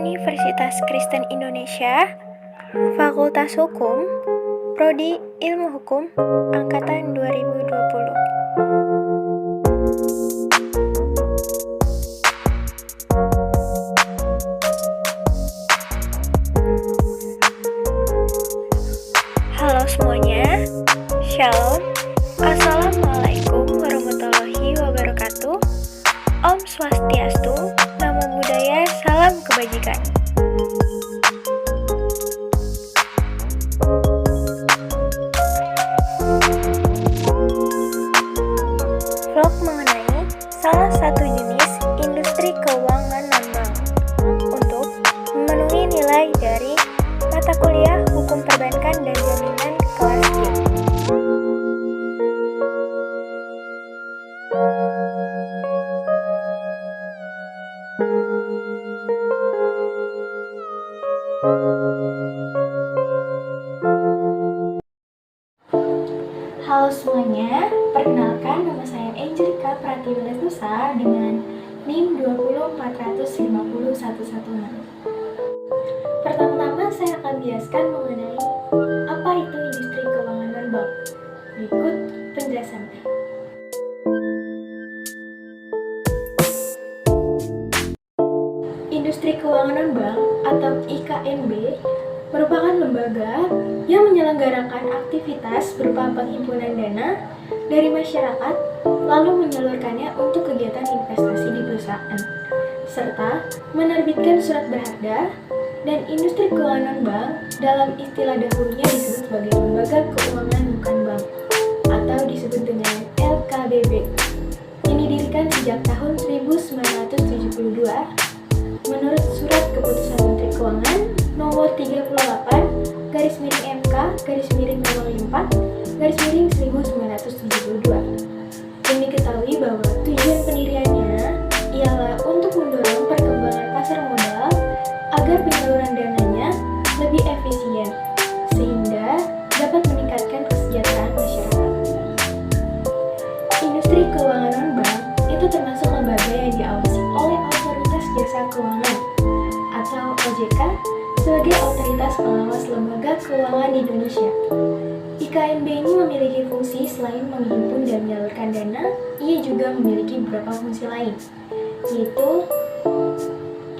Universitas Kristen Indonesia, Fakultas Hukum, Prodi Ilmu Hukum, Angkatan 2020. Halo semuanya, Shalom, Assalamualaikum warahmatullahi wabarakatuh. Om Swastiastu, Namo Buddhaya, Salam Kebajikan. Vlog mengenai salah satu jenis industri keuangan non-bank untuk memenuhi nilai dari mata kuliah Hukum Perbankan dan Jaminan kelas G. Halo semuanya, perkenalkan nama saya Angelika Pratiwiletusa dengan NIM 204501116. Pertama-tama saya akan jelaskan mengenai apa itu industri keuangan non-bank. Berikut penjelasannya. Industri keuangan non-bank atau IKNB merupakan lembaga yang menyelenggarakan aktivitas berupa penghimpunan dana dari masyarakat lalu menyalurkannya untuk kegiatan investasi di perusahaan, serta menerbitkan surat berharga. Dan industri keuangan non-bank dalam istilah dahulunya disebut sebagai lembaga keuangan bukan bank atau disebut dengan LKBB, yang didirikan sejak tahun 1972 menurut Surat Keputusan Menteri Keuangan nomor 38/MK/04/1972 yang diketahui bahwa tujuan pendiriannya ialah untuk mendorong perkembangan pasar modal agar penyaluran dananya lebih efisien sehingga dapat meningkatkan kesejahteraan masyarakat. Industri keuangan non-bank itu termasuk lembaga yang diawasi oleh Otoritas Jasa Keuangan atau OJK sebagai otoritas pengawas lembaga keuangan di Indonesia. IKNB ini memiliki fungsi selain menghimpun dan menyalurkan dana, ia juga memiliki beberapa fungsi lain, yaitu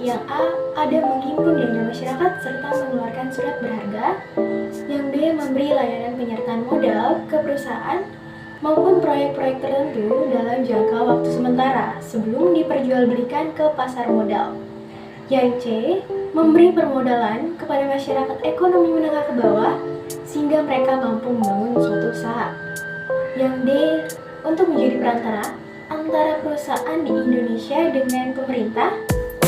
yang A, ada menghimpun dana masyarakat serta mengeluarkan surat berharga. Yang B, memberi layanan penyertaan modal ke perusahaan maupun proyek-proyek tertentu dalam jangka waktu sementara sebelum diperjualbelikan ke pasar modal. Yang C, memberi permodalan kepada masyarakat ekonomi menengah ke bawah sehingga mereka mampu membangun suatu usaha. Yang D, untuk menjadi perantara antara perusahaan di Indonesia dengan pemerintah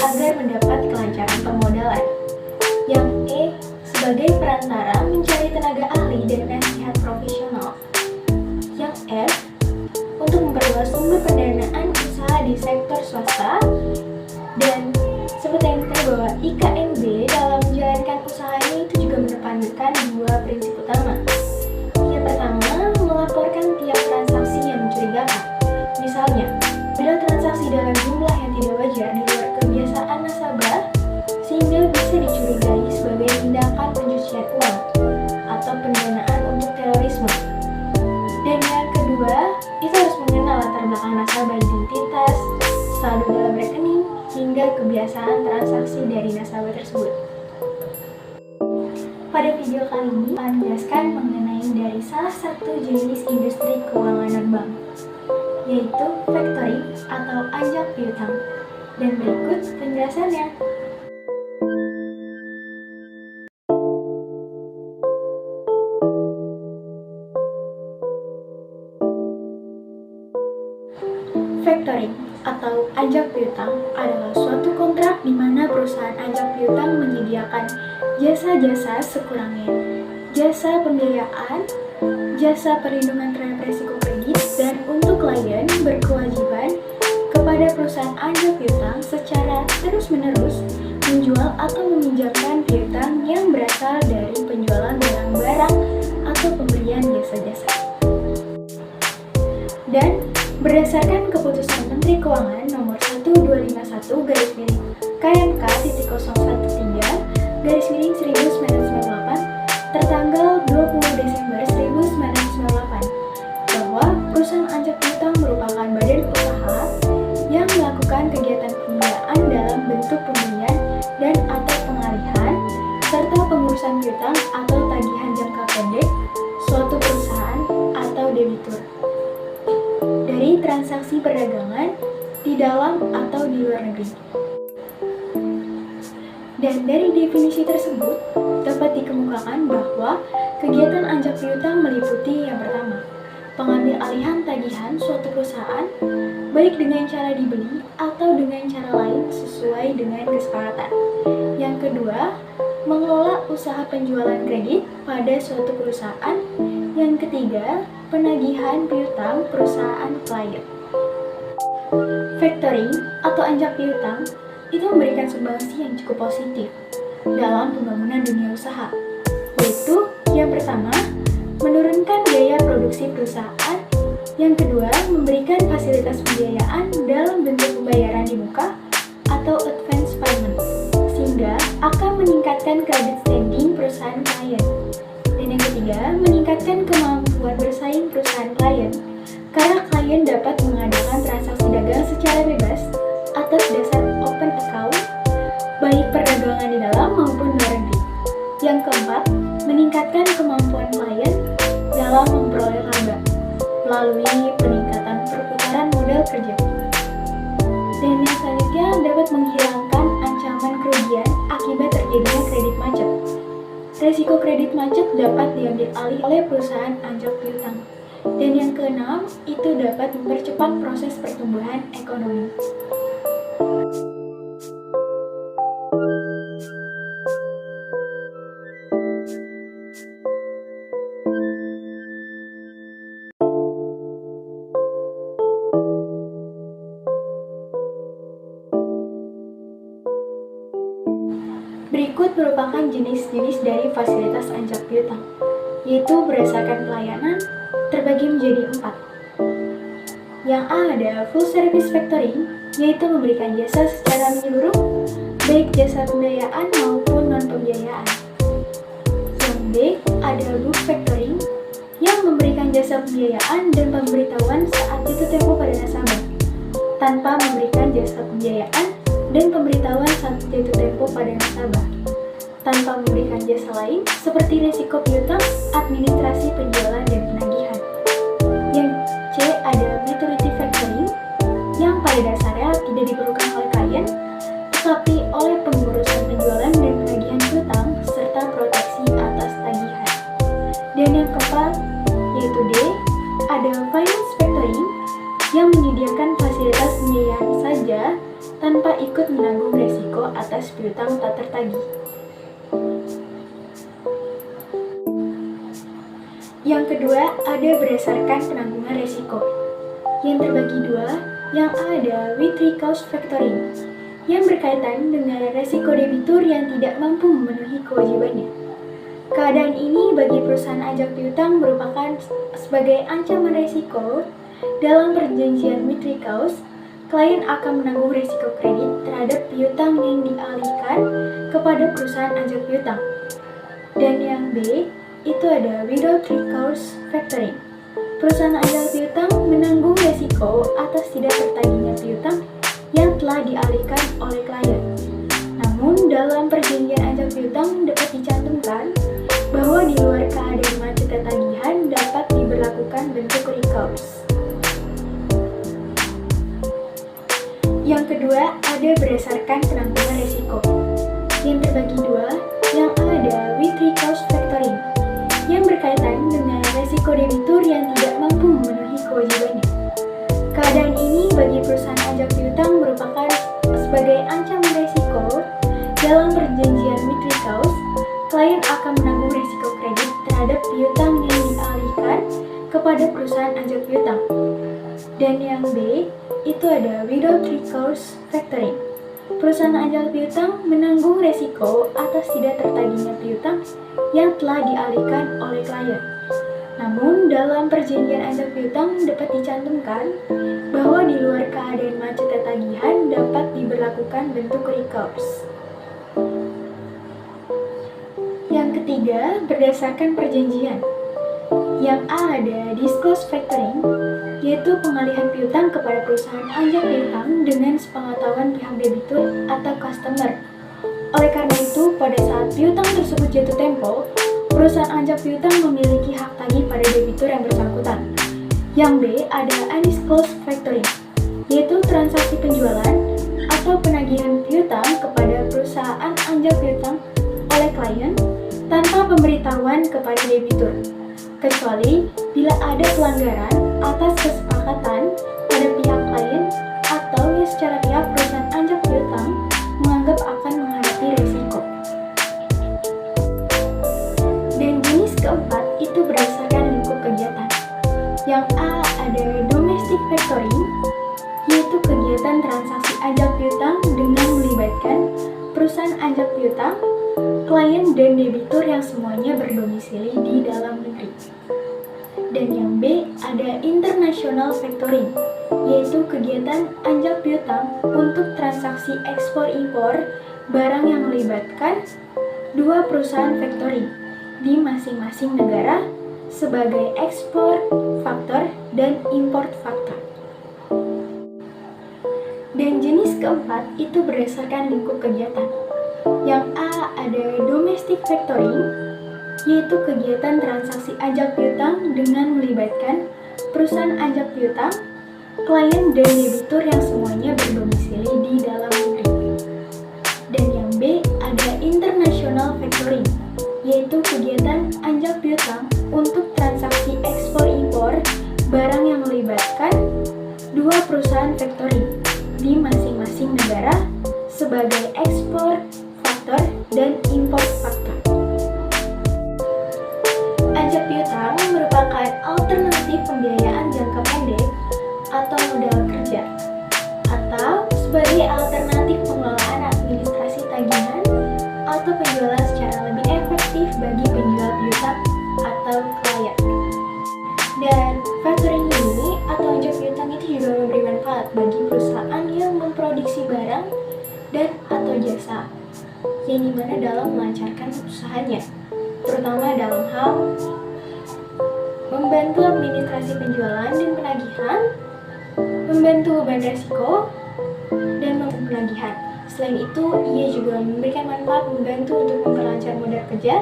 agar mendapat kelancaran permodalan. Yang E, sebagai perantara mencari tenaga ahli dan nasihat profesional. Yang F, untuk memperluas sumber pendanaan usaha di sektor swasta. Dan seperti yang kita tahu bahwa IKNB dalam menjalankan usahanya itu juga mengedepankan dua prinsip utama. Yang pertama, melaporkan tiap transaksi yang mencurigakan. Misalnya, bila transaksi dalam jumlah yang tidak wajar di luar kebiasaan nasabah sehingga bisa dicurigai sebagai tindakan pencucian uang atau pendanaan untuk terorisme. Dan yang kedua, itu harus mengenal latar belakang nasabah, identitas, saldo dalam rekening, hingga kebiasaan transaksi dari nasabah tersebut. Pada video kali ini, akan menjelaskan mengenai dari salah satu jenis industri keuangan non-bank, yaitu factoring atau ajak piutang. Dan berikut penjelasannya. Factoring atau ajak piutang adalah suatu kontrak di mana perusahaan ajak piutang menyediakan jasa-jasa sekurangnya, jasa pembiayaan, jasa perlindungan terhadap risiko kredit, dan untuk klien berkewajiban kepada perusahaan ajak piutang secara terus-menerus menjual atau meminjamkan piutang yang berasal dari penjualan barang-barang atau pemberian jasa-jasa. Dan berdasarkan Keputusan Menteri Keuangan nomor 1 KMK.013/1998 tertanggal 20 Desember 1998 bahwa perusahaan Anjak Piutang merupakan badan usaha yang melakukan kegiatan pembiayaan dalam bentuk pembelian dan atau pengalihan serta pengurusan piutang atau tagihan jangka pendek suatu perusahaan atau debitur dari transaksi perdagangan di dalam atau di luar negeri. Dan dari definisi tersebut dapat dikemukakan bahwa kegiatan anjak piutang meliputi yang pertama, pengambil alihan tagihan suatu perusahaan baik dengan cara dibeli atau dengan cara lain sesuai dengan kesepakatan. Yang kedua, mengelola usaha penjualan kredit pada suatu perusahaan. Yang ketiga, penagihan piutang perusahaan klien. Factoring atau anjak piutang itu memberikan sumbangsi yang cukup positif dalam pembangunan dunia usaha, yaitu yang pertama, menurunkan biaya produksi perusahaan. Yang kedua, memberikan fasilitas pembiayaan dalam bentuk pembayaran di muka atau advance payment, sehingga akan meningkatkan credit standing perusahaan klien. Dan yang ketiga, meningkatkan kemampuan bersaing perusahaan klien, karena klien dapat mengadakan transaksi dagang secara bebas atas dasar open account, baik perdagangan di dalam maupun luar negeri. Yang keempat, meningkatkan kemampuan klien dalam memperoleh laba melalui peningkatan perputaran modal kerja. Dan yang selanjutnya dapat menghilangkan ancaman kerugian akibat terjadinya kredit macet. Resiko kredit macet dapat diambil alih oleh perusahaan anjak piutang. Dan yang keenam, itu dapat mempercepat proses pertumbuhan ekonomi. Berikut merupakan jenis-jenis dari fasilitas anjak piutang, yaitu berdasarkan pelayanan terbagi menjadi 4. Yang A ada full service factoring, yaitu memberikan jasa secara menyeluruh, baik jasa pembiayaan maupun non-pembiayaan. Yang B ada book factoring, yang memberikan jasa pembiayaan dan pemberitahuan saat jatuh tempo pada nasabah, tanpa memberikan jasa pembiayaan dan pemberitahuan saat jatuh tempo pada nasabah, tanpa memberikan jasa lain seperti risiko piutang, administrasi penjualan dan penagihan. Yang C ada maturity factoring, yang pada dasarnya tidak diperlukan oleh klien, tetapi oleh pengurusan penjualan dan penagihan piutang serta proteksi atas tagihan. Dan yang keempat yaitu D ada finance factoring, yang menyediakan fasilitas pembiayaan saja tanpa ikut menanggung resiko atas piutang tak tertagih. Yang kedua ada berdasarkan penanggungan resiko, yang terbagi dua. Yang A ada with recourse factoring, yang berkaitan dengan resiko debitur yang tidak mampu memenuhi kewajibannya. Keadaan ini bagi perusahaan anjak piutang merupakan sebagai ancaman resiko. Dalam perjanjian with recourse, klien akan menanggung resiko kredit terhadap piutang yang dialihkan kepada perusahaan anjak piutang. Dan yang B itu ada without recourse factoring. Perusahaan anjak piutang menanggung resiko atas tidak tertagihnya piutang yang telah dialihkan oleh klien. Namun dalam perjanjian anjak piutang dapat dicantumkan bahwa di luar keadaan macetnya tagihan dapat diberlakukan bentuk recourse. Yang kedua ada berdasarkan penanggungan resiko, yang terbagi dua. Yang A ada with recourse factoring, yang berkaitan dengan resiko debitur yang tidak mampu memenuhi kewajibannya. Keadaan ini bagi perusahaan anjak piutang merupakan sebagai ancaman resiko. Dalam perjanjian with recourse, klien akan menanggung resiko kredit terhadap piutang yang dialihkan kepada perusahaan anjak piutang. Dan yang B itu ada without recourse factoring. Perusahaan anjak piutang menanggung resiko atas tidak tertagihnya piutang yang telah dialihkan oleh klien. Namun dalam perjanjian anjak piutang dapat dicantumkan bahwa di luar keadaan macetnya tagihan dapat diberlakukan bentuk recourse. Yang ketiga, berdasarkan perjanjian. Yang A ada disclose factoring, yaitu pengalihan piutang kepada perusahaan anjak piutang dengan sepengetahuan pihak debitur atau customer. Oleh karena itu, pada saat piutang tersebut jatuh tempo, perusahaan anjak piutang memiliki hak tagih pada debitur yang bersangkutan. Yang B ada undisclosed factoring, yaitu transaksi penjualan atau penagihan piutang kepada perusahaan anjak piutang oleh klien tanpa pemberitahuan kepada debitur, kecuali bila ada pelanggaran atas kesepakatan pada pihak klien atau yang secara pihak perusahaan anjak piutang menganggap akan menghadapi risiko. Dan jenis keempat itu berdasarkan lingkup kegiatan. Yang A ada domestic factoring, yaitu kegiatan transaksi anjak piutang dengan melibatkan perusahaan anjak piutang, klien, dan debitur yang semuanya berdomisili di dalam negeri. Dan yang B ada international factoring, yaitu kegiatan anjak piutang untuk transaksi ekspor-impor barang yang melibatkan dua perusahaan factoring di masing-masing negara sebagai ekspor faktor dan import faktor. Dan jenis keempat itu berdasarkan lingkup kegiatan. Yang A ada domestic factoring, yaitu kegiatan transaksi anjak piutang dengan melibatkan perusahaan anjak piutang, klien, dan debitur yang semuanya berdomisili di dalam negeri. Dan yang B ada international factoring, yaitu kegiatan anjak piutang untuk transaksi ekspor-impor barang yang melibatkan dua perusahaan factoring di masing-masing negara sebagai ekspor faktor dan import faktor. Anjak piutang merupakan alternatif pembiayaan jangka pendek atau modal kerja, atau sebagai alternatif pengelolaan administrasi tagihan atau penjualan secara lebih efektif bagi penjual piutang atau klien. Dan factoring ini atau anjak piutang itu juga memberi manfaat bagi perusahaan yang memproduksi barang dan atau jasa, yang dimana dalam melancarkan usahanya, terutama dalam hal membantu administrasi penjualan dan penagihan, membantu beban resiko, dan membantu penagihan. Selain itu, ia juga memberikan manfaat membantu untuk memperlancar modal kerja,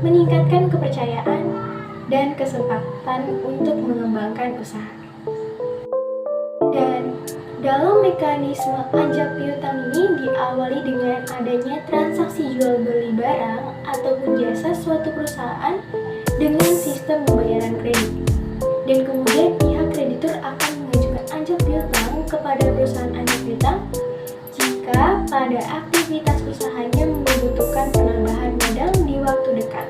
meningkatkan kepercayaan, dan kesempatan untuk mengembangkan usaha. Dan dalam mekanisme anjak piutang ini diawali dengan adanya transaksi jual beli barang ataupun jasa suatu perusahaan dengan sistem pembayaran kredit. Dan kemudian pihak kreditur akan mengajukan anjak piutang kepada perusahaan anjak piutang jika pada aktivitas usahanya membutuhkan penambahan modal di waktu dekat.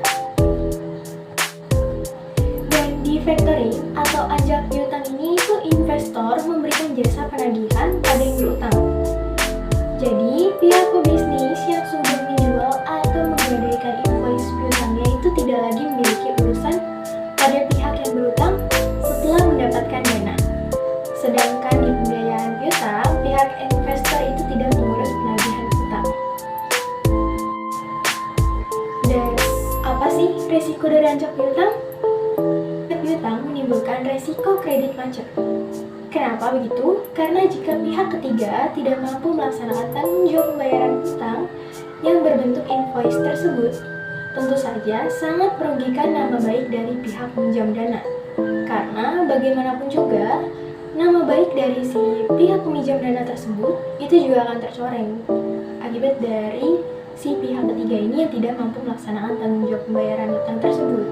Dan di factoring atau anjak piutang ini itu investor memberikan jasa penagihan pada yang berutang. Jadi pihak pebisnis yang sudah menjual atau menggadaikan invoice piutangnya itu tidak lagi memiliki urusan pada pihak yang berutang setelah mendapatkan dana. Sedangkan di pembiayaan piutang, pihak investor itu tidak mengurus penagihan utang. Dan apa sih resiko dari anjak piutang? Piutang menimbulkan resiko kredit macet. Kenapa begitu? Karena jika pihak ketiga tidak mampu melaksanakan tanggung jawab pembayaran utang yang berbentuk invoice tersebut, tentu saja sangat merugikan nama baik dari pihak peminjam dana. Karena bagaimanapun juga, nama baik dari si pihak peminjam dana tersebut itu juga akan tercoreng akibat dari si pihak ketiga ini yang tidak mampu melaksanakan tanggung jawab pembayaran utang tersebut.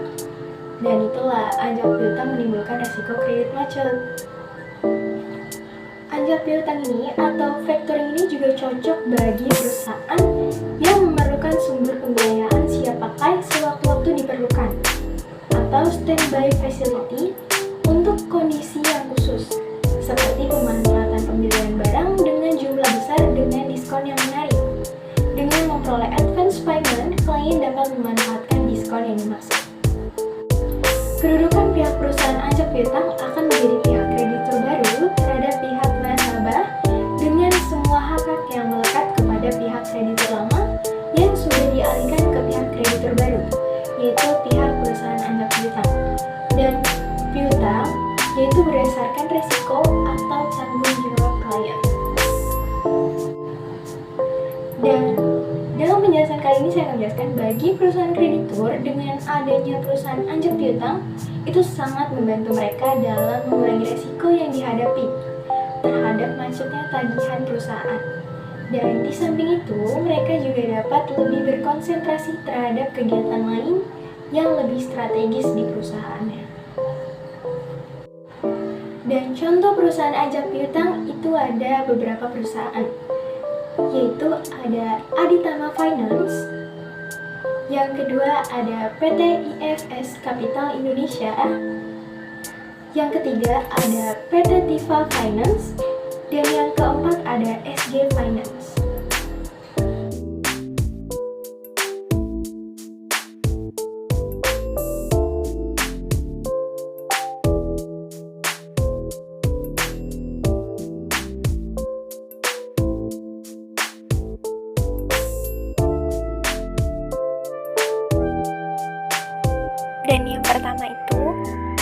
Dan itulah anjak piutang menimbulkan resiko kredit macet. Anjak piutang ini atau factoring ini juga cocok bagi perusahaan yang memerlukan sumber pembiayaan siap pakai sewaktu-waktu diperlukan, atau standby facility untuk kondisi yang khusus, seperti pemanfaatan pembelian barang dengan jumlah besar dengan diskon yang menarik. Dengan memperoleh advance payment, klien dapat memanfaatkan diskon yang dimaksud. Kedudukan pihak perusahaan anjak piutang akan menjadi pihak kreditur baru terhadap pihak nasabah dengan semua hak-hak yang kreditur baru, yaitu pihak perusahaan anjak piutang. Dan piutang yaitu berdasarkan resiko atau tanggung jawab klien. Dan dalam penjelasan kali ini saya akan menjelaskan bagi perusahaan kreditur dengan adanya perusahaan anjak piutang itu sangat membantu mereka dalam mengurangi resiko yang dihadapi terhadap macetnya tagihan perusahaan. Dan di samping itu, mereka juga dapat lebih berkonsentrasi terhadap kegiatan lain yang lebih strategis di perusahaannya. Dan contoh perusahaan anjak piutang itu ada beberapa perusahaan, yaitu ada Aditama Finance, yang kedua ada PT IFS Capital Indonesia, yang ketiga ada PT Tifa Finance, dan yang keempat ada SG Finance. Dan yang pertama itu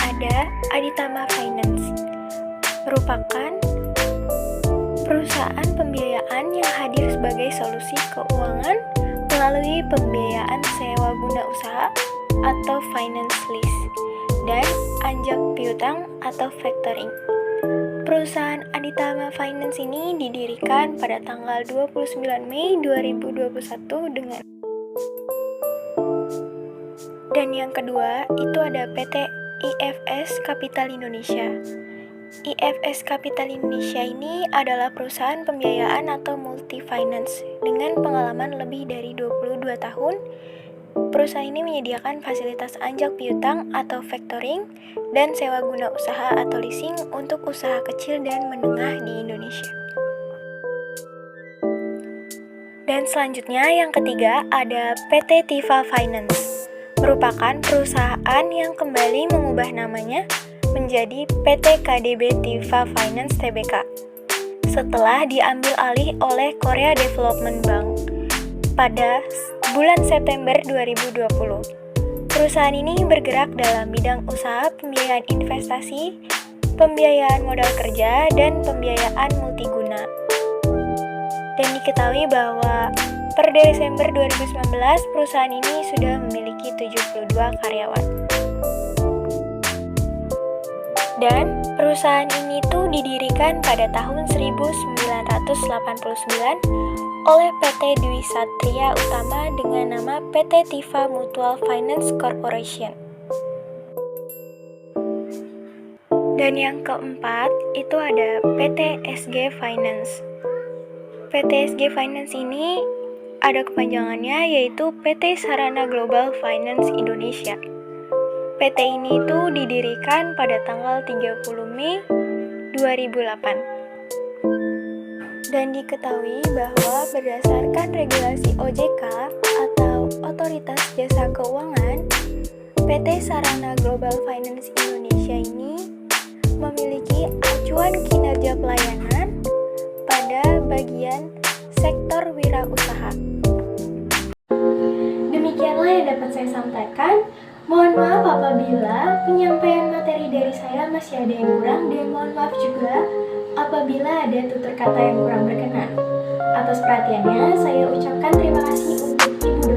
ada Aditama Finance, merupakan perusahaan pembiayaan yang hadir sebagai solusi keuangan melalui pembiayaan sewa guna usaha atau finance lease dan anjak piutang atau factoring. Perusahaan Aditama Finance ini didirikan pada tanggal 29 Mei 2021 dengan. Dan yang kedua itu ada PT IFS Capital Indonesia. IFS Capital Indonesia ini adalah perusahaan pembiayaan atau multi finance dengan pengalaman lebih dari 22 tahun. Perusahaan ini menyediakan fasilitas anjak piutang atau factoring dan sewa guna usaha atau leasing untuk usaha kecil dan menengah di Indonesia. Dan selanjutnya yang ketiga ada PT Tifa Finance, merupakan perusahaan yang kembali mengubah namanya menjadi PT KDB Tifa Finance Tbk setelah diambil alih oleh Korea Development Bank pada bulan September 2020. Perusahaan ini bergerak dalam bidang usaha pembiayaan investasi, pembiayaan modal kerja, dan pembiayaan multiguna. Dan diketahui bahwa per Desember 2019, perusahaan ini sudah memiliki 72 karyawan. Dan perusahaan ini tuh didirikan pada tahun 1989 oleh PT Dwi Satria Utama dengan nama PT Tifa Mutual Finance Corporation. Dan yang keempat itu ada PT SG Finance. PT SG Finance ini ada kepanjangannya yaitu PT Sarana Global Finance Indonesia. PT ini itu didirikan pada tanggal 30 Mei 2008. Dan diketahui bahwa berdasarkan regulasi OJK atau Otoritas Jasa Keuangan, PT Sarana Global Finance Indonesia ini memiliki acuan kinerja pelayanan pada bagian sektor wirausaha. Demikianlah yang dapat saya sampaikan. Mohon maaf apabila penyampaian materi dari saya masih ada yang kurang, dan mohon maaf juga apabila ada tutur kata yang kurang berkenan. Atas perhatiannya, saya ucapkan terima kasih untuk Ibu